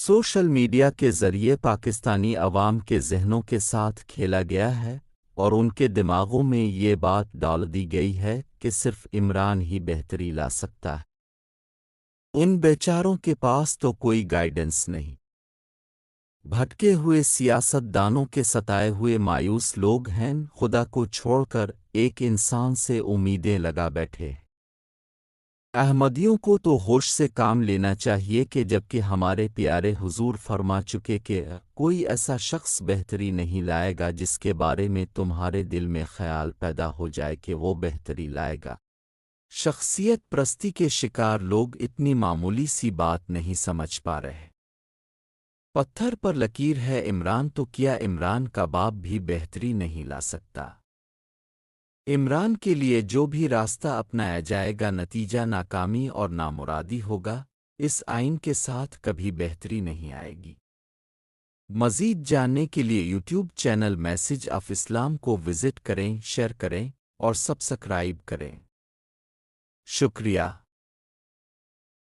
Social media کے ذریعے پاکستانی عوام کے ذہنوں کے ساتھ کھیلا گیا ہے اور ان کے دماغوں میں یہ بات ڈال دی گئی ہے کہ صرف عمران ہی بہتری لا سکتا ہے۔ ان بیچاروں کے پاس تو کوئی گائیڈنس نہیں۔ بھٹکے ہوئے سیاست دانوں کے ستائے ہوئے مایوس لوگ ہیں، خدا کو چھوڑ کر ایک انسان سے امیدیں لگا بیٹھے۔ احمدیوں کو تو ہوش سے کام لینا چاہیے کہ جبکہ ہمارے پیارے حضور فرما چکے کہ کوئی ایسا شخص بہتری نہیں لائے گا جس کے بارے میں تمہارے دل میں خیال پیدا ہو جائے کہ وہ بہتری لائے گا۔ شخصیت پرستی کے شکار لوگ اتنی معمولی سی بات نہیں سمجھ پا رہے۔ پتھر پر لکیر ہے عمران، تو کیا عمران کا باپ بھی بہتری نہیں لا سکتا؟ عمران کے لیے جو بھی راستہ اپنایا جائے گا نتیجہ ناکامی اور نامرادی ہوگا۔ اس آئین کے ساتھ کبھی بہتری نہیں آئے گی۔ مزید جاننے کے لیے یوٹیوب چینل میسج آف اسلام کو وزٹ کریں، شیئر کریں اور سبسکرائب کریں۔ شکریہ۔